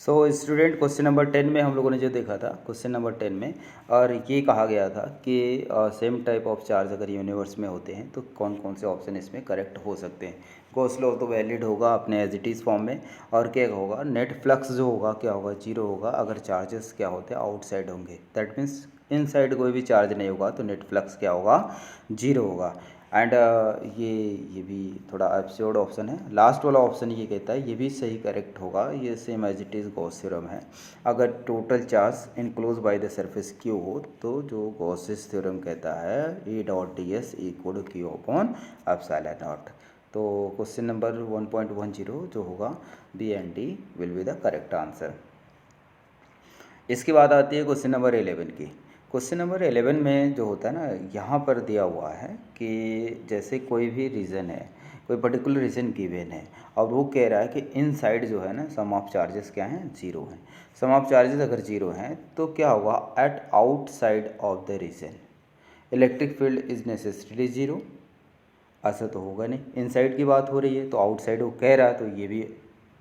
So student question number 10 में हम लोगों ने जो देखा था क्वेश्चन नंबर 10 में, और ये कहा गया था कि सेम टाइप ऑफ चार्ज अगर यूनिवर्स में होते हैं तो कौन कौन से ऑप्शन इसमें करेक्ट हो सकते हैं। गॉस लॉ तो वैलिड होगा अपने एज इट इज़ फॉर्म में, और क्या होगा नेट फ्लक्स जो होगा क्या होगा जीरो होगा अगर चार्जेस क्या होते हैं आउटसाइड होंगे। दैट मीन्स इनसाइड कोई भी चार्ज नहीं होगा तो नेट फ्लक्स क्या होगा जीरो होगा। एंड ये भी थोड़ा एब्सर्ड ऑप्शन है। लास्ट वाला ऑप्शन ये कहता है ये भी सही करेक्ट होगा, ये same as it is Gauss theorem है। अगर total charge enclose by the surface Q हो तो जो गॉसेस थ्योरम कहता है E dot d S equal Q upon epsilon naught. तो क्वेश्चन नंबर 1.10 जो होगा B and D will be the correct answer. इसके बाद आती है क्वेश्चन नंबर 11 की। क्वेश्चन नंबर 11 में जो होता है ना, यहाँ पर दिया हुआ है कि जैसे कोई भी रीज़न है, कोई पर्टिकुलर रीज़न गिवन है और वो कह रहा है कि इनसाइड जो है ना सम ऑफ चार्जेस क्या हैं, जीरो हैं। सम ऑफ चार्जेस अगर जीरो हैं तो क्या होगा at outside of the region electric field is necessarily zero. ऐसा तो होगा नहीं, इनसाइड की बात हो रही है तो आउटसाइड वो कह रहा है तो ये भी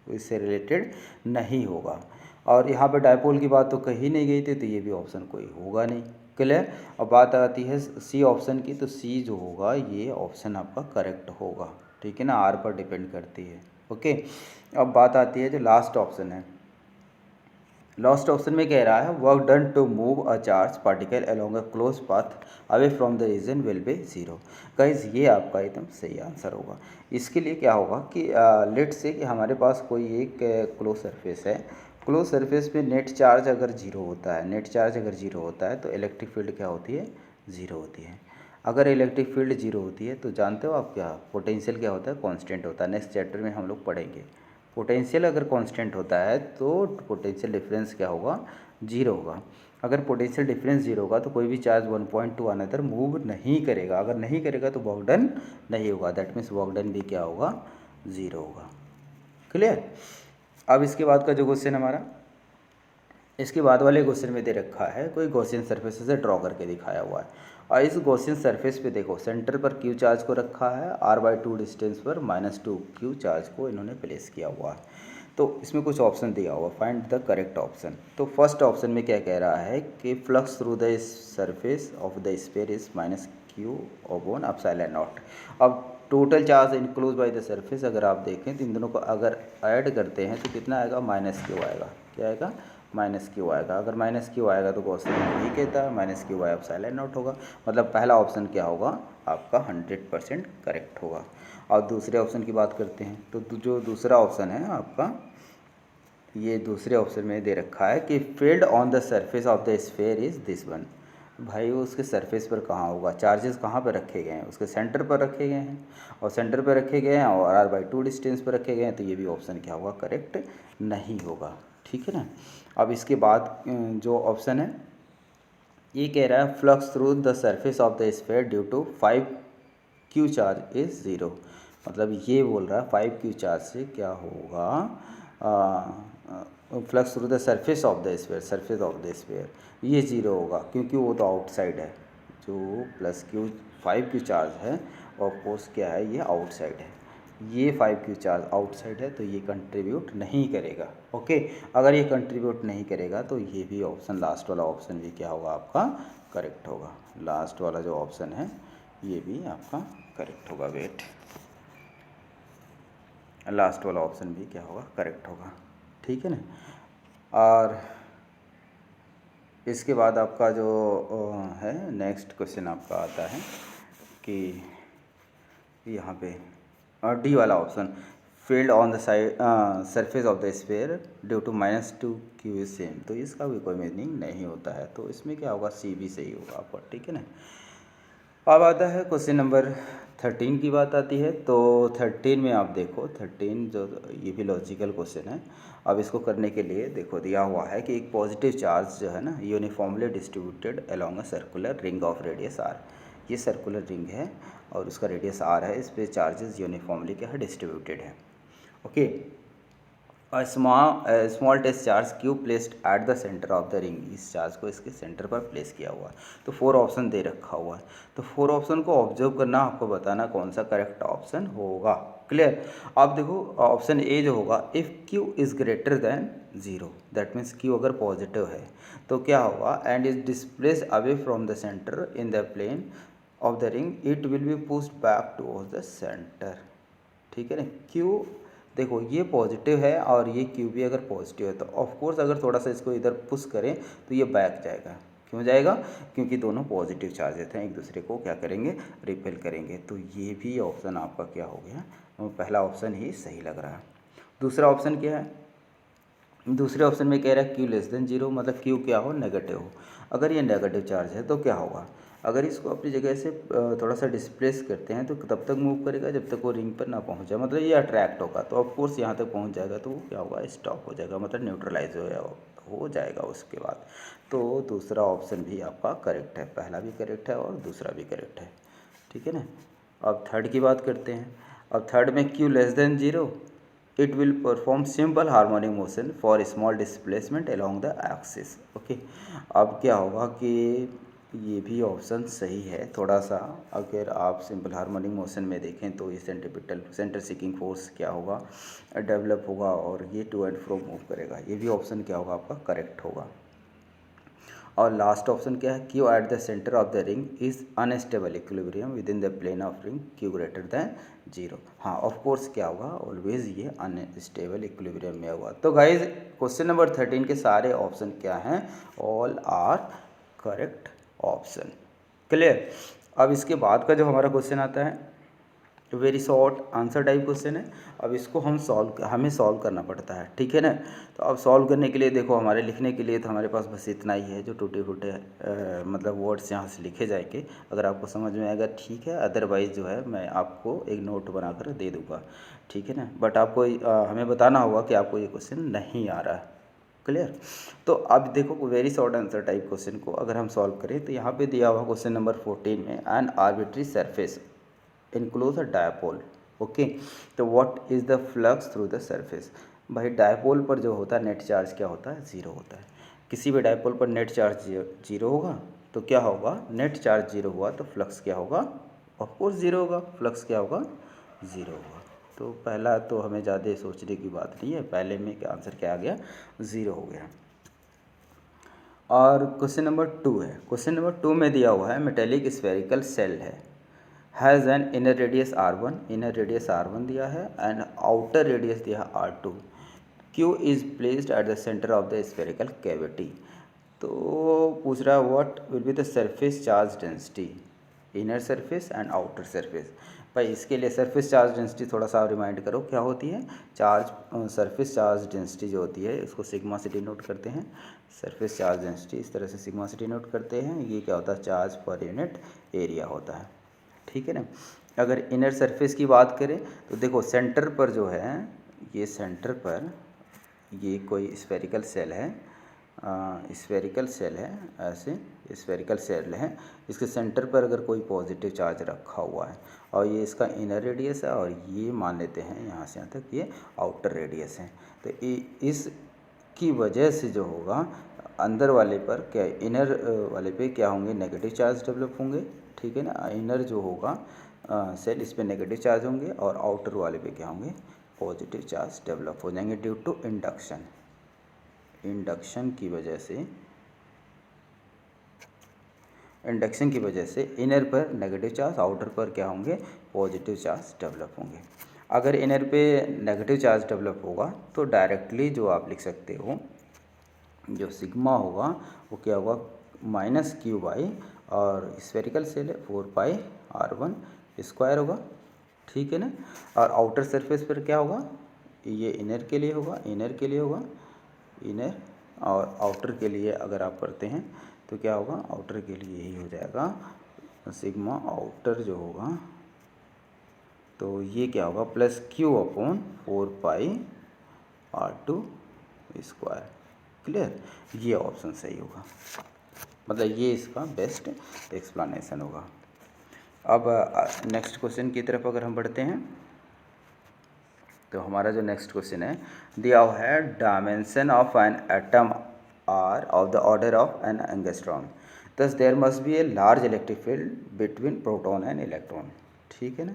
इससे रिलेटेड नहीं होगा। और यहाँ पर डायपोल की बात तो कही नहीं गई थी तो ये भी ऑप्शन कोई होगा नहीं। क्लियर। अब बात आती है सी ऑप्शन की, तो सी जो होगा ये ऑप्शन आपका करेक्ट होगा। ठीक है ना, आर पर डिपेंड करती है। ओके। अब बात आती है जो लास्ट ऑप्शन है। लास्ट ऑप्शन में कह रहा है work done to move a charge particle along a close path away from the region will be zero. Guys ये आपका एकदम सही आंसर होगा। इसके लिए क्या होगा कि लेट से कि हमारे पास कोई एक क्लोज सरफेस है, क्लोज सरफेस पे नेट चार्ज अगर जीरो होता है, नेट चार्ज अगर जीरो होता है तो इलेक्ट्रिक फील्ड क्या होती है, ज़ीरो होती है। अगर इलेक्ट्रिक फील्ड जीरो होती है तो जानते हो आप क्या पोटेंशियल क्या होता है, कांस्टेंट होता है। नेक्स्ट चैप्टर में हम लोग पढ़ेंगे। पोटेंशियल अगर कांस्टेंट होता है तो पोटेंशियल डिफरेंस क्या होगा, जीरो होगा। अगर पोटेंशियल डिफरेंस जीरो होगा तो कोई भी charge 1 point two another move नहीं करेगा। अगर नहीं करेगा तो वर्क डन नहीं होगा। दैट मीन्स वर्क डन भी क्या होगा, ज़ीरो होगा। क्लियर। अब इसके बाद का जो क्वेश्चन हमारा, इसके बाद वाले क्वेश्चन में दे रखा है कोई गॉसियन सरफेस से ड्रॉ करके दिखाया हुआ है, और इस गॉसियन सरफेस पे देखो सेंटर पर क्यू चार्ज को रखा है, r/2 डिस्टेंस पर -2 क्यू चार्ज को इन्होंने प्लेस किया हुआ है। तो इसमें कुछ ऑप्शन दिया हुआ, फाइंड द करेक्ट ऑप्शन। तो फर्स्ट ऑप्शन में क्या कह रहा है कि flux through the surface of the sphere is -q upon epsilon naught. अब total charge enclose by the surface अगर आप देखें तो इन दोनों को अगर ऐड करते हैं तो कितना आएगा, -q आएगा। क्या आएगा, -q आएगा। अगर -q आएगा तो गॉस यही कहता है -q बाय एप्सिलॉन नॉट होगा। मतलब पहला ऑप्शन क्या होगा आपका 100% करेक्ट होगा। और दूसरे ऑप्शन की बात करते हैं तो जो दूसरा ऑप्शन है आपका, ये दूसरे ऑप्शन में दे रखा है कि field on the surface of the sphere is this one. भाई उसके सरफेस पर कहाँ होगा, चार्जेस कहाँ पर रखे गए हैं, उसके सेंटर पर रखे गए हैं, और सेंटर पर रखे गए हैं और r/2 डिस्टेंस पर रखे गए हैं, तो ये भी ऑप्शन क्या होगा, करेक्ट नहीं होगा। ठीक है ना। अब इसके बाद जो ऑप्शन है ये कह रहा है flux through the surface of the sphere due to 5q charge is zero. मतलब ये बोल रहा है 5q चार्ज से क्या होगा, flux through the surface of the sphere, surface of the sphere ये ज़ीरो होगा क्योंकि वो तो आउटसाइड है। जो +q 5q चार्ज है और कोर्स क्या है, ये आउटसाइड है। ये 5q चार्ज आउटसाइड है तो ये कंट्रीब्यूट नहीं करेगा। ओके। अगर ये कंट्रीब्यूट नहीं करेगा तो ये भी ऑप्शन, लास्ट वाला ऑप्शन भी क्या होगा आपका, करेक्ट होगा। लास्ट वाला जो ऑप्शन है ये भी आपका करेक्ट होगा। वेट, लास्ट वाला ऑप्शन भी क्या होगा, करेक्ट होगा। ठीक है ना। और इसके बाद आपका जो है नेक्स्ट क्वेश्चन आपका आता है कि यहाँ पे डी वाला option, field on the side surface of the sphere due to -2 q is same. तो इसका भी कोई मीनिंग नहीं होता है, तो इसमें क्या होगा, सी भी सही होगा आपका। ठीक है ना। अब आता है क्वेश्चन नंबर 13 की बात आती है। तो 13 में आप देखो 13 जो ये भी लॉजिकल क्वेश्चन है। अब इसको करने के लिए देखो दिया हुआ है कि एक पॉजिटिव चार्ज जो है ना uniformly distributed along a circular ring of radius r। ये सर्कुलर रिंग है और उसका रेडियस r है, इस पर चार्जेस यूनिफॉर्मली क्या है, डिस्ट्रीब्यूटेड है। Okay. Small test charge q placed at the centre of the ring. इस चार्ज को इसके सेंटर पर प्लेस किया हुआ है। तो 4 ऑप्शन दे रखा हुआ है, तो 4 ऑप्शन को ऑब्जर्व करना, आपको बताना कौन सा करेक्ट ऑप्शन होगा। क्लियर। अब देखो ऑप्शन ए जो होगा, if Q is greater then zero, that means Q अगर पॉजिटिव है तो क्या होगा, and is displace away from the centre in the plane of the ring, it will be pushed back towards the centre. ठीक है ना। Q देखो ये पॉजिटिव है और ये क्यू भी अगर पॉजिटिव है तो ऑफकोर्स अगर थोड़ा सा इसको इधर पुश करें तो ये बैक जाएगा। क्यों जाएगा? क्योंकि दोनों पॉजिटिव चार्जेस हैं, एक दूसरे को क्या करेंगे, रिपेल करेंगे। तो ये भी ऑप्शन आपका क्या हो गया, पहला ऑप्शन ही सही लग रहा है। दूसरा ऑप्शन क्या है, दूसरे ऑप्शन में कह रहा है क्यू लेस देन जीरो, मतलब क्यू क्या हो, नेगेटिव हो। अगर ये नेगेटिव चार्ज है तो क्या होगा, अगर इसको अपनी जगह से थोड़ा सा डिस्प्लेस करते हैं तो तब तक मूव करेगा जब तक वो रिंग पर ना पहुंच जाए, मतलब ये अट्रैक्ट होगा तो ऑफकोर्स यहाँ तक पहुंच जाएगा तो वो क्या होगा, स्टॉप हो जाएगा, मतलब न्यूट्रलाइज हो जाएगा उसके बाद। तो दूसरा ऑप्शन भी आपका करेक्ट है, पहला भी करेक्ट है और दूसरा भी करेक्ट है। ठीक है ना। अब थर्ड की बात करते हैं। अब थर्ड में Q less than zero, it will perform simple harmonic motion for small displacement along the axis. Okay. अब क्या होगा कि ये भी ऑप्शन सही है थोड़ा सा, अगर आप सिंपल हार्मोनिक मोशन में देखें तो ये सेंटर सीकिंग फोर्स क्या होगा, डेवलप होगा और ये टू एंड फ्रो मूव करेगा। ये भी ऑप्शन क्या होगा आपका, करेक्ट होगा। और लास्ट ऑप्शन क्या है, Q at the centre of the ring is unstable equilibrium with in the plane of ring Q greater than zero. हाँ ऑफ कोर्स क्या होगा, ऑलवेज ये अनस्टेबल इक्विलिब्रियम में होगा। तो गाइज क्वेश्चन नंबर 13 के सारे ऑप्शन क्या हैं, all are correct option. Clear. अब इसके बाद का जो हमारा क्वेश्चन आता है very short answer type question है। अब इसको हमें सॉल्व करना पड़ता है। ठीक है ना। तो अब सॉल्व करने के लिए देखो, हमारे लिखने के लिए तो हमारे पास बस इतना ही है, जो टूटे फूटे मतलब वर्ड्स यहाँ से लिखे जाएंगे। अगर आपको समझ में आएगा ठीक है, अदरवाइज़ जो है मैं आपको एक नोट बनाकर दे दूँगा। ठीक है ना। बट आपको हमें बताना होगा कि आपको ये क्वेश्चन नहीं आ रहा है। क्लियर। तो अब देखो very short answer type question को अगर हम सॉल्व करें तो यहाँ पे दिया हुआ क्वेश्चन नंबर 14 में, an arbitrary surface enclose a dipole. Okay. तो what is the flux through the surface. भाई डायपोल पर जो होता है नेट चार्ज क्या होता है, ज़ीरो होता है। किसी भी डायपोल पर नेट चार्ज जीरो होगा तो क्या होगा, नेट चार्ज जीरो हुआ तो फ्लक्स क्या होगा, ऑफकोर्स ज़ीरो होगा। फ्लक्स क्या होगा, ज़ीरो होगा। तो पहला तो हमें ज़्यादा सोचने की बात नहीं है, पहले में क्या आंसर क्या आ गया, ज़ीरो हो गया। और क्वेश्चन नंबर 2 है। क्वेश्चन नंबर 2 में दिया हुआ है मेटेलिक स्फेरिकल सेल है, has an inner radius R1, inner radius R1 दिया है एंड आउटर रेडियस दिया है R2। Q is placed at the centre of the spherical cavity. तो पूछ रहा है what will be the surface charge density, inner surface and outer surface. भाई इसके लिए सरफेस चार्ज डेंसिटी थोड़ा सा रिमाइंड करो क्या होती है, सरफेस चार्ज डेंसिटी जो होती है इसको सिग्मा से डिनोट करते हैं। सरफेस चार्ज डेंसिटी इस तरह से सिग्मा से डिनोट करते हैं। ये क्या होता है, चार्ज पर यूनिट एरिया होता है। ठीक है ना। अगर इनर सरफेस की बात करें तो देखो सेंटर पर जो है, ये सेंटर पर ये कोई स्फेरिकल सेल है, स्फेरिकल सेल है, ऐसे स्फेरिकल सेल है। इसके सेंटर पर अगर कोई पॉजिटिव चार्ज रखा हुआ है और ये इसका इनर रेडियस है और ये मान लेते हैं यहाँ से यहाँ तक ये आउटर रेडियस है। तो इसकी वजह से जो होगा अंदर वाले पर क्या, इनर वाले पे क्या होंगे, नेगेटिव चार्ज डेवलप होंगे। ठीक है ना। इनर जो होगा सेल इस पे नेगेटिव चार्ज होंगे और आउटर वाले पे क्या होंगे, पॉजिटिव चार्ज डेवलप हो जाएंगे ड्यू टू इंडक्शन। इंडक्शन की वजह से इनर पर नेगेटिव चार्ज, आउटर पर क्या होंगे, पॉजिटिव चार्ज डेवलप होंगे। अगर इनर पे नेगेटिव चार्ज डेवलप होगा तो डायरेक्टली जो आप लिख सकते हो, जो सिग्मा होगा वो क्या होगा, माइनस क्यू बाई, और स्फेरिकल सेल है 4πr1 स्क्वायर होगा। ठीक है ना। और आउटर सरफेस पर क्या होगा, ये इनर के लिए होगा, इनर और आउटर के लिए अगर आप करते हैं तो क्या होगा, आउटर के लिए यही हो जाएगा सिग्मा आउटर जो होगा, तो ये क्या होगा plus Q upon 4πr2 square. Clear. ये ऑप्शन सही होगा, मतलब ये इसका बेस्ट एक्सप्लेनेशन होगा। अब नेक्स्ट क्वेश्चन की तरफ अगर हम बढ़ते हैं तो हमारा जो नेक्स्ट क्वेश्चन है, दिया हुआ है dimension of an atom are of the order of an angstrom, thus there must be a large electric field between proton and electron. ठीक है ना।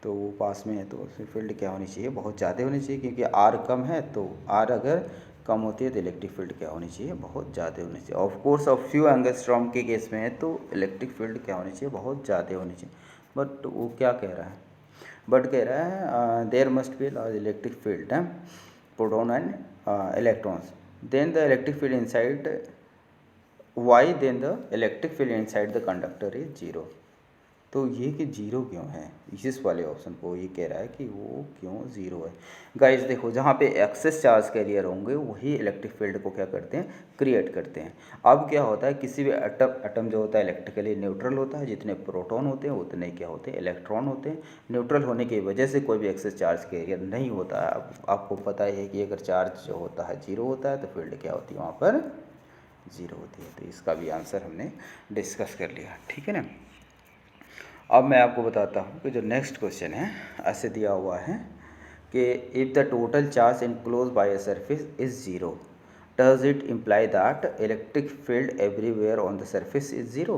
तो वो पास में है तो उसमें फील्ड क्या होनी चाहिए, बहुत ज़्यादा होनी चाहिए, क्योंकि आर कम है तो आर अगर कम होती है तो इलेक्ट्रिक फील्ड क्या होनी चाहिए, बहुत ज़्यादा होनी चाहिए। Of course of few angstrom के केस में है तो इलेक्ट्रिक फील्ड क्या होनी चाहिए, बहुत ज़्यादा होनी चाहिए। बट वो क्या कह रहा है, बट कह रहा है there must be large electric field proton and electrons, then the electric field inside Y, then the electric field inside the conductor is zero. तो ये कि जीरो क्यों है, इस वाले ऑप्शन को ये कह रहा है कि वो क्यों ज़ीरो है। गाइस देखो, जहाँ पे एक्सेस चार्ज कैरियर होंगे वही इलेक्ट्रिक फील्ड को क्या करते हैं, क्रिएट करते हैं। अब क्या होता है, किसी भी एटम जो होता है इलेक्ट्रिकली न्यूट्रल होता है, जितने प्रोटॉन होते हैं उतने क्या होते हैं, इलेक्ट्रॉन होते हैं। न्यूट्रल होने की वजह से कोई भी एक्सेस चार्ज कैरियर नहीं होता है। अब आपको पता ही है कि अगर चार्ज जो होता है जीरो होता है तो फील्ड क्या होती है वहाँ पर, ज़ीरो होती है। तो इसका भी आंसर हमने डिस्कस कर लिया, ठीक है ना। अब मैं आपको बताता हूँ कि जो नेक्स्ट क्वेश्चन है ऐसे दिया हुआ है कि if the total charge enclose bye a surface is zero, does it imply that electric field everywhere on the surface is zero.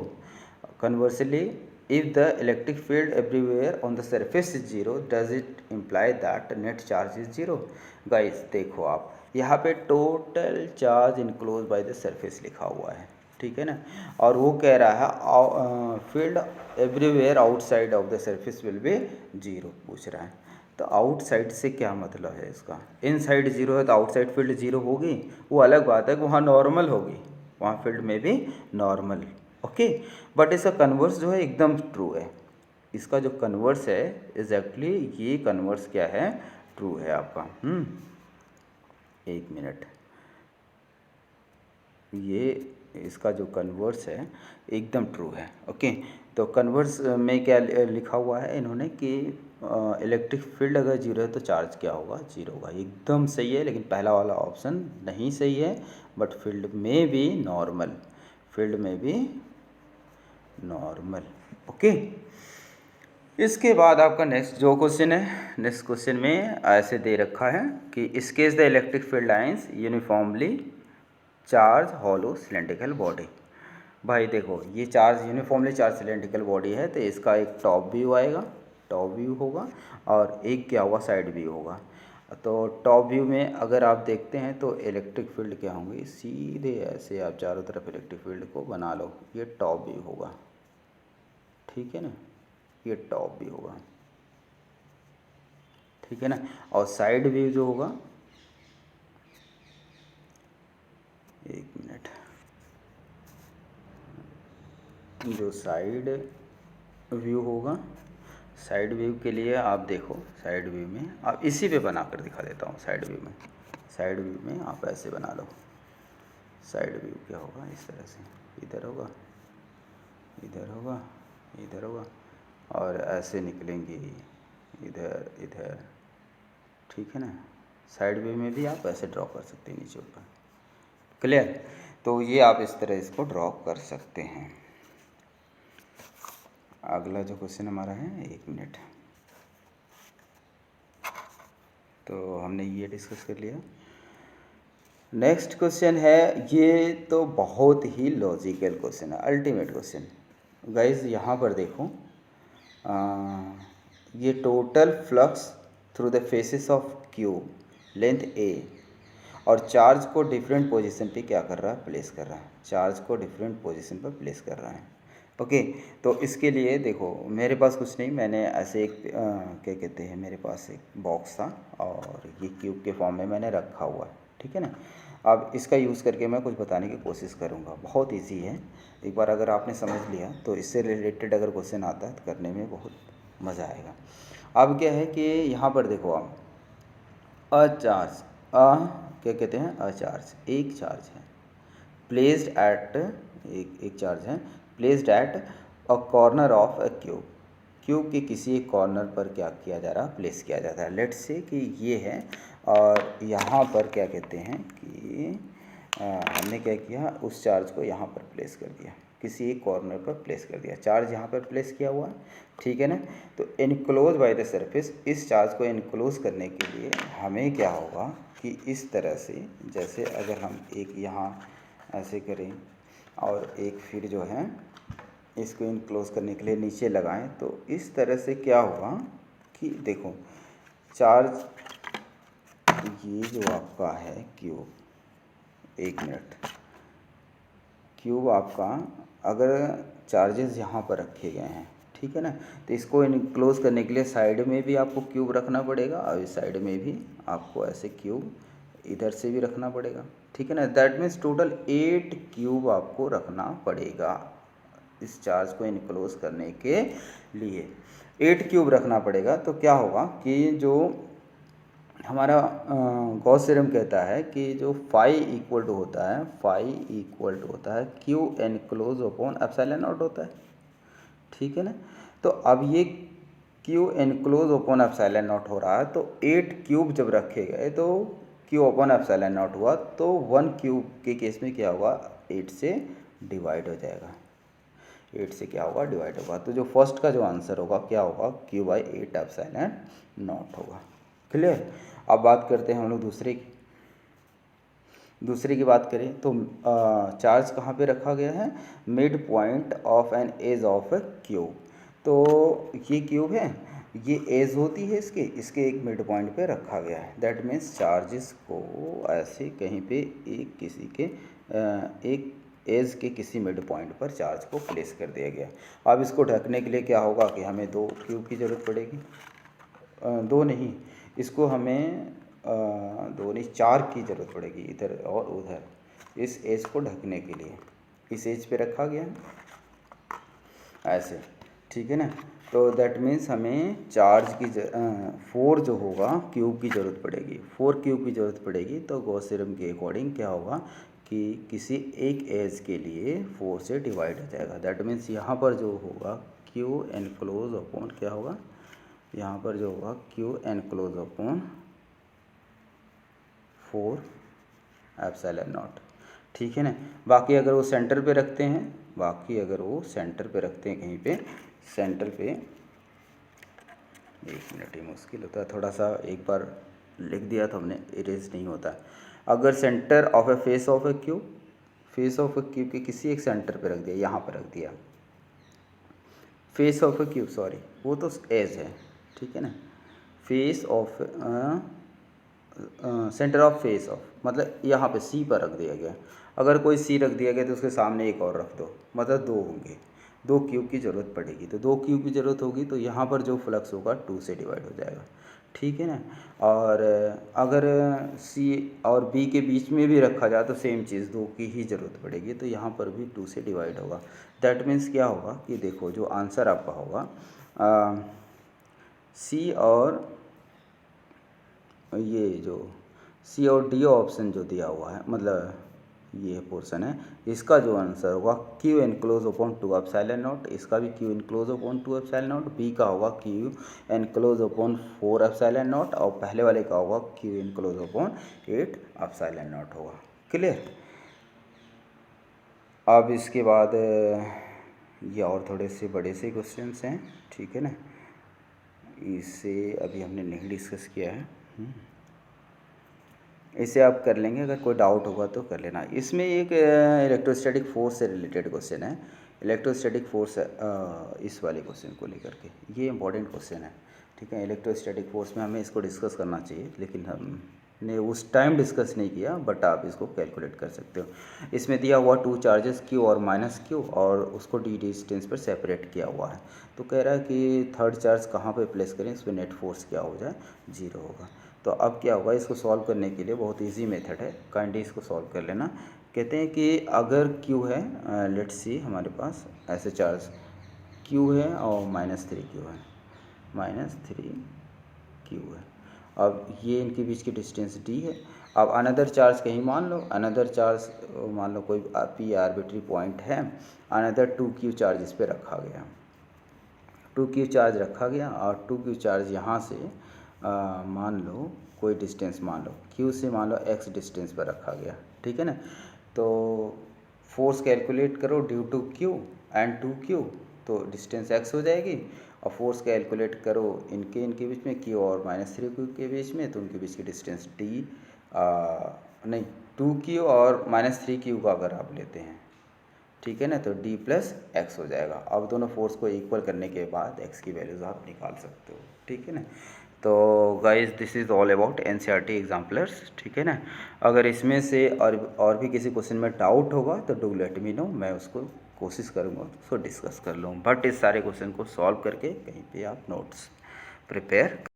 Conversely, if the electric field everywhere on the surface is zero, does it imply that net charge is zero. Guys देखो, आप यहाँ पे total charge enclose by the surface लिखा हुआ है, ठीक है ना, और वो कह रहा है field everywhere outside of the surface will be zero पूछ रहा है। तो आउटसाइड से क्या मतलब है इसका, इनसाइड जीरो है तो आउटसाइड फील्ड जीरो होगी, वो अलग बात है कि वहाँ नॉर्मल होगी, वहाँ फील्ड में भी नॉर्मल, ओके। बट इसका कन्वर्स जो है एकदम ट्रू है, इसका जो कन्वर्स है एग्जैक्टली ये कन्वर्स क्या है, ट्रू है आपका। एक मिनट, ये इसका जो कन्वर्स है एकदम ट्रू है, ओके। तो कन्वर्स में क्या लिखा हुआ है इन्होंने कि इलेक्ट्रिक फील्ड अगर जीरो है तो चार्ज क्या होगा, जीरो होगा, एकदम सही है। लेकिन पहला वाला ऑप्शन नहीं सही है, बट फील्ड में भी नॉर्मल, फील्ड में भी नॉर्मल, ओके। इसके बाद आपका नेक्स्ट जो क्वेश्चन है, नेक्स्ट क्वेश्चन में ऐसे दे रखा है कि sketch the electric field lines uniformly charge hollow cylindrical body. भाई देखो, ये charge uniformly charge cylindrical body है तो इसका एक टॉप व्यू आएगा, टॉप व्यू होगा, और एक क्या होगा, साइड व्यू होगा। तो टॉप व्यू में अगर आप देखते हैं तो इलेक्ट्रिक फील्ड क्या होंगे, सीधे ऐसे आप चारों तरफ इलेक्ट्रिक फील्ड को बना लो, ये टॉप व्यू होगा, ठीक है ना, ये टॉप व्यू होगा, ठीक है ना। और साइड व्यू जो होगा, एक मिनट, जो साइड व्यू होगा, साइड व्यू के लिए आप देखो, साइड व्यू में आप इसी पे बना कर दिखा देता हूँ। साइड व्यू में, साइड व्यू में आप ऐसे बना लो, साइड व्यू क्या होगा, इस तरह से, इधर होगा, इधर होगा, इधर होगा, और ऐसे निकलेंगे इधर इधर, ठीक है ना। साइड व्यू में भी आप ऐसे ड्रॉ कर सकते हैं नीचे ऊपर, क्लियर। तो ये आप इस तरह इसको ड्रॉ कर सकते हैं। अगला जो क्वेश्चन हमारा है, एक मिनट, तो हमने ये डिस्कस कर लिया। नेक्स्ट क्वेश्चन है, ये तो बहुत ही लॉजिकल क्वेश्चन है, अल्टीमेट क्वेश्चन। गाइस यहाँ पर देखो, ये total flux through the faces of cube length a, और चार्ज को डिफरेंट पोजीशन पे क्या कर रहा है, प्लेस कर रहा है, चार्ज को डिफरेंट पोजीशन पर प्लेस कर रहा है, ओके। तो इसके लिए देखो, मेरे पास कुछ नहीं, मैंने ऐसे एक क्या कहते हैं, मेरे पास एक बॉक्स था और ये क्यूब के फॉर्म में मैंने रखा हुआ है, ठीक है ना। अब इसका यूज़ करके मैं कुछ बताने की कोशिश करूँगा, बहुत इजी है। एक बार अगर आपने समझ लिया तो इससे रिलेटेड अगर क्वेश्चन आता है तो करने में बहुत मज़ा आएगा। अब क्या है कि यहाँ पर देखो आप, अचार्ज, क्या कहते हैं, अचार्ज, एक चार्ज है प्लेस्ड एट, एक चार्ज है placed at a corner of a cube, cube के किसी एक कॉर्नर पर क्या किया जा रहा है, प्लेस किया जाता है। लेट्स से कि ये है, और यहाँ पर क्या कहते हैं कि हमने क्या किया, उस चार्ज को यहाँ पर प्लेस कर दिया, किसी एक कॉर्नर पर प्लेस कर दिया, चार्ज यहाँ पर प्लेस किया हुआ है, ठीक है ना। तो इनक्लोज बाय द सरफेस, इस चार्ज को इनक्लोज करने के लिए हमें क्या होगा कि इस तरह से, जैसे अगर हम एक यहाँ ऐसे करें और एक फिर जो है इसको इनक्लोज करने के लिए नीचे लगाएं, तो इस तरह से क्या होगा कि देखो चार्ज ये जो आपका है क्यूब, 1 मिनट, क्यूब आपका अगर चार्जेस यहाँ पर रखे गए हैं, ठीक है ना, तो इसको इनक्लोज करने के लिए साइड में भी आपको क्यूब रखना पड़ेगा और इस साइड में भी आपको ऐसे क्यूब इधर से भी रखना पड़ेगा, ठीक है ना। दैट मीन्स टोटल 8 क्यूब आपको रखना पड़ेगा इस चार्ज को इनक्लोज करने के लिए। 8 क्यूब रखना पड़ेगा। तो क्या होगा कि जो हमारा गॉस थ्योरम कहता है कि जो फाई इक्वल टू होता है, फाई इक्वल टू होता है Q enclose upon epsilon not होता है, ठीक है ना। तो अब ये Q enclose upon epsilon not हो रहा है, तो 8 क्यूब जब रखे गए तो क्यू अपॉन एप्सिलॉन नॉट हुआ, तो 1 क्यूब के केस में क्या होगा, 8 से डिवाइड हो जाएगा, 8 से क्या होगा, डिवाइड होगा। तो जो फर्स्ट का जो आंसर होगा क्या होगा, क्यू बाई 8 एप्सिलॉन नॉट होगा। क्लियर। अब बात करते हैं हम लोग दूसरे की बात करें तो चार्ज कहाँ पे रखा गया है, mid point of an edge of cube. तो ये क्यूब है, ये एज होती है इसके एक मिड पॉइंट पे रखा गया है। दैट मीन्स चार्जेस को ऐसे कहीं पे एक किसी के एक एज के किसी मिड पॉइंट पर चार्ज को प्लेस कर दिया गया। अब इसको ढकने के लिए क्या होगा कि हमें 2 क्यूब की ज़रूरत पड़ेगी, 2 नहीं, इसको हमें 2 नहीं 4 की ज़रूरत पड़ेगी, इधर और उधर, इस एज को ढकने के लिए। इस एज पे रखा गया ऐसे, ठीक है ना। तो दैट मीन्स हमें चार्ज की 4 जो होगा क्यूब की ज़रूरत पड़ेगी, 4 क्यूब की ज़रूरत पड़ेगी। तो गॉस थ्योरम के अकॉर्डिंग क्या होगा कि किसी एक एज के लिए 4 से डिवाइड हो जाएगा। दैट मीन्स यहाँ पर जो होगा क्यू एनक्लोज अपॉन क्या होगा, यहाँ पर जो होगा Q enclose upon 4 epsilon not, ठीक है ना। बाकी अगर वो सेंटर पे रखते हैं, कहीं पे सेंटर पे, 1 मिनट ही मुश्किल होता है थोड़ा सा, एक बार लिख दिया तो हमने इरेज नहीं होता। अगर centre of A face of A cube, face of A cube के किसी एक सेंटर पे रख दिया, यहाँ पर रख दिया face of A cube, sorry वो तो एज है, ठीक है ना। Face of centre of face of मतलब यहाँ पे सी पर रख दिया गया। अगर कोई सी रख दिया गया तो उसके सामने एक और रख दो, मतलब 2 होंगे, 2 क्यूब की ज़रूरत पड़ेगी। तो 2 क्यूब की ज़रूरत होगी तो यहाँ पर जो फ्लक्स होगा 2 से डिवाइड हो जाएगा, ठीक है ना। और अगर सी और बी के बीच में भी रखा जाए तो सेम चीज़, 2 की ही ज़रूरत पड़ेगी, तो यहाँ पर भी 2 से डिवाइड होगा। दैट मीन्स क्या होगा कि देखो जो आंसर आपका होगा सी और ये जो सी और डी ऑप्शन जो दिया हुआ है, मतलब ये पोर्शन है, इसका जो आंसर होगा Q enclose upon 2 epsilon naught, इसका भी Q enclose upon 2 epsilon naught, B का होगा Q enclose upon 4 epsilon naught, और पहले वाले का होगा Q enclose upon 8 epsilon naught होगा। क्लियर। अब इसके बाद ये और थोड़े से बड़े से क्वेश्चंस हैं, ठीक है ना, इसे अभी हमने नहीं डिस्कस किया है, इसे आप कर लेंगे, अगर कोई डाउट होगा तो कर लेना। इसमें एक इलेक्ट्रोस्टैटिक फोर्स से रिलेटेड क्वेश्चन है, इलेक्ट्रोस्टैटिक फोर्स इस वाले क्वेश्चन को लेकर के, ये इंपॉर्टेंट क्वेश्चन है, ठीक है। इलेक्ट्रोस्टैटिक फोर्स में हमें इसको डिस्कस करना चाहिए, लेकिन हमने उस टाइम डिस्कस नहीं किया, बट आप इसको कैलकुलेट कर सकते हो। इसमें दिया हुआ 2 चार्जेस क्यू और माइनस क्यू, और उसको डी डिस्टेंस पर सेपरेट किया हुआ है। तो कह रहा है कि थर्ड चार्ज कहाँ पर प्लेस करें, इस पर नेट फोर्स क्या हो जाए, 0 होगा। तो अब क्या होगा, इसको सॉल्व करने के लिए बहुत इजी मेथड है, काइंडली इसको सॉल्व कर लेना। कहते हैं कि अगर Q है, लेट्स सी हमारे पास ऐसे चार्ज Q है और -3 Q है, -3 Q है। अब ये इनके बीच की डिस्टेंस D है। अब अनदर चार्ज कहीं मान लो, अनदर चार्ज मान लो कोई P आर्बिट्री पॉइंट है, अनदर 2Q चार्ज इस पर रखा गया, 2Q चार्ज रखा गया, और 2Q चार्ज यहाँ से मान लो कोई डिस्टेंस, मान लो Q से मान लो x डिस्टेंस पर रखा गया, ठीक है ना। तो फोर्स कैलकुलेट करो due to Q and 2Q, तो डिस्टेंस x हो जाएगी, और फोर्स कैलकुलेट करो इनके बीच में Q और -3Q के बीच में, तो उनके बीच की डिस्टेंस नहीं 2Q और -3Q का अगर आप लेते हैं, ठीक है ना, तो डी प्लस एक्स हो जाएगा। अब दोनों फोर्स को इक्वल करने के बाद एक्स की वैल्यूज़ आप निकाल सकते हो, ठीक है ना। तो guys this is all about NCERT exemplars, ठीक है ना। अगर इसमें से और भी किसी क्वेश्चन में डाउट होगा तो डू लेट मी नो, मैं उसको कोशिश करूँगा उसको डिस्कस कर लूँ, बट इस सारे क्वेश्चन को सॉल्व करके कहीं पे आप नोट्स प्रिपेयर